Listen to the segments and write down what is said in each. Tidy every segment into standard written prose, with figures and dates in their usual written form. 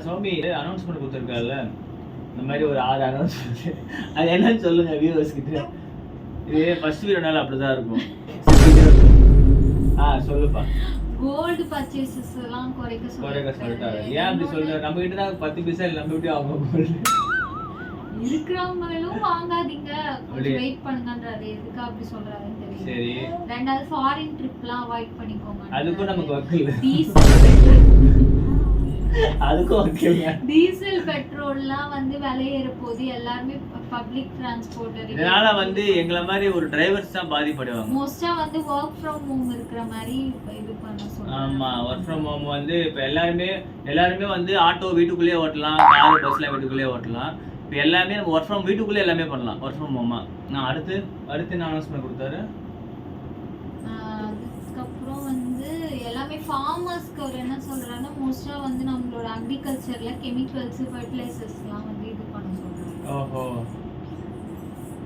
சுவாமி announcement கொடுத்துருக்காருல்ல, இந்த மாதிரி ஒரு 6 அனௌன்ஸ்மெண்ட், அது என்னன்னு சொல்லுங்க வியூவர்ஸ் கிட்ட. இது ஃபர்ஸ்ட் வீடியோனால அப்படிதான் இருக்கும். சொல்லுப்பா. கோல்ட் பர்ச்சேசஸ் எல்லாம் குறைக்க சொல்லிட்டாரு. ஏன் அப்படி சொல்றாரு? நம்ம கிட்ட தான் 10 பைசா இல்ல, நம்ம கிட்ட அவங்க கோல்ட் இருக்கிறவங்களும் வாங்காதீங்க, கொஞ்சம் வெயிட் பண்ணுங்கன்றாரு. எதுக்கு அப்படி சொல்றாருன்னு தெரியல. சரி. ரெண்டாவது ஃபாரின் ட்ரிப்லாம் அவாய்ட் பண்ணிக்கோங்க. அதுக்கும் நமக்கு வக்கீல். அதுக்கும் வக்கீல். டீசல் பெட்ரோல்லாம் வந்து விலை ஏற போது, எல்லாரும் பப்ளிக் டிரான்ஸ்போர்ட். இதனால வந்து எங்கள மாதிரி ஒரு டிரைவர்ஸ் தான் பாதிப்படுவாங்க. மோஸ்டா வந்து வொர்க் ஃப்ரம் ஹோம் இருக்கிற மாதிரி இது பண்ண சொல்றாங்க. ஆமா, வொர்க் ஃப்ரம் ஹோம் வந்து இப்ப எல்லாருமே வந்து ஆட்டோ வீட்டுக்குள்ளேயே ஓட்டலாம், கார் பஸ்ல வீட்டுக்குள்ளேயே ஓட்டலாம். இப்போ எல்லாமே நம்ம ஒர்க் ஃப்ரம் வீட்டுக்குள்ளே எல்லாமே பண்ணலாம், ஒர்க் ஃப்ரம் ஹோமா. நான் அடுத்து என்ன அனௌன்ஸ்மெண்ட் கொடுத்தாரு? அதுக்கப்புறம் வந்து எல்லாமே ஃபார்மர்ஸ்க்கு அவர் என்ன சொல்றாருன்னா, மோஸ்டா வந்து நம்மளோட அக்ரிகல்ச்சர்ல கெமிக்கல்ஸ் ஃபர்டிலைசர்ஸ்லாம் வந்து இது பண்ண சொல்றாங்க. ஓஹோ,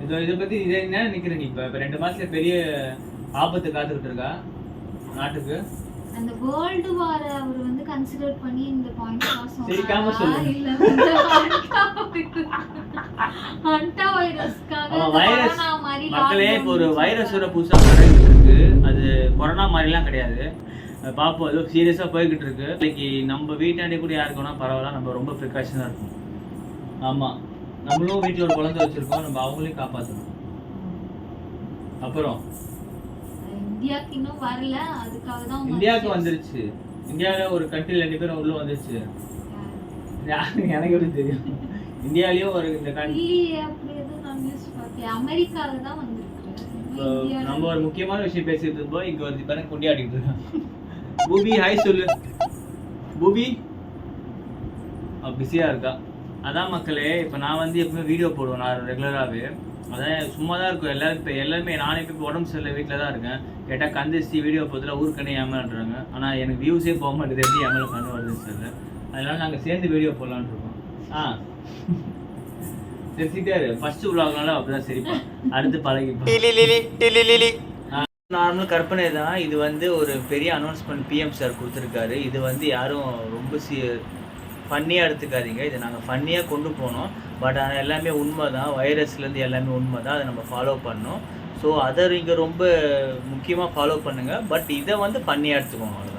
இதை பத்தி என்ன நினைக்கிறீங்க? இப்போ 2 மாசத்துல பெரிய ஆபத்து காத்துக்கிட்டு இருக்கா நாட்டுக்கு. அந்த வேர்ல்டு வார் அவர் வந்து கன்சிடர் பண்ணி இந்த பாயிண்ட் சிரிக்காம சொல்லுங்க. இல்ல, ஹண்டா வைரஸ்க்காக வைரஸ் மக்களே, இப்போ ஒரு வைரஸ் புதுசா பரவிட்டு இருக்கு. அது கொரோனா மாதிரிலாம் கிடையாது. பாப்போம், அது சீரியஸா போய்கிட்டு இருக்கு. இன்னைக்கு நம்ம வீட்டாண்டி கூட யாருக்குன்னா பரவாயில்ல, நம்ம ரொம்ப ப்ரிகாஷனா இருக்கும். ஆமா, நம்மளும் வீட்டுல ஒரு குழந்தை வச்சிருக்கோம், நம்ம அவங்களையும் காப்பாற்றணும். அப்புறம் இந்தியாக்கு இன்னும் வரல, அதுக்காக தான். இந்தியாவுக்கு வந்துருச்சு. இந்தியாவில ஒரு கண்ட்ரில 2 பேரும் உள்ள வந்துருச்சு. எனக்கு எப்படி தெரியும்? இந்தியாலயும் ஒரு இந்த கண்ட்ரி அப்படி எதுவும் நான் நியூஸ் பார்த்தேன். அமெரிக்கால தான் வந்திருக்கு. நம்ம ஒரு முக்கியமான விஷயம் பேசிட்டு இருந்தோம், இங்க வந்து பாருங்க குண்டியாடிட்டு இருக்கான். பூபி ஹாய் சொல்லு. பூபி பிஸியா இருக்கா. அதான் மக்களே, இப்போ நான் வந்து எப்பவுமே வீடியோ போடுவேன் நான் ரெகுலராகவே. அதான் சும்மா தான் இருக்கும் எல்லாருமே. நானே இப்போ உடம்பு சரியில்லை, வீட்டில் தான் இருக்கேன். கேட்டால் கந்திச்சு வீடியோ போதில் ஊருக்கண்ணே ஏமான்றாங்க. ஆனால் எனக்கு வியூஸே போக மாட்டேது, எப்படி ஏமால கண்ணு வருதுன்னு சொல்லல. அதனால நாங்கள் சேர்ந்து வீடியோ போடலான்னு இருக்கோம். சிரிச்சிட்டாரு. ஃபர்ஸ்ட் விளாக்னால அப்படிதான் சிரிப்பேன், அடுத்து பழகிப்பேன். நார்மல் கற்பனை தான். இது வந்து ஒரு பெரிய அனௌன்ஸ்மெண்ட் பிஎம் சார் கொடுத்துருக்காரு. இது வந்து யாரும் ரொம்ப ஃபன்னியாக எடுத்துக்காதீங்க. இதை நாங்கள் ஃபன்னியாக கொண்டு போனோம். பட் ஆனால் எல்லாமே உண்மை தான். வைரஸ்லேருந்து எல்லாமே உண்மை தான். அதை நம்ம ஃபாலோ பண்ணோம். ஸோ அதை நீங்கள் ரொம்ப முக்கியமாக ஃபாலோ பண்ணுங்கள். பட் இதை வந்து ஃபன்னியாக எடுத்துக்கோங்க.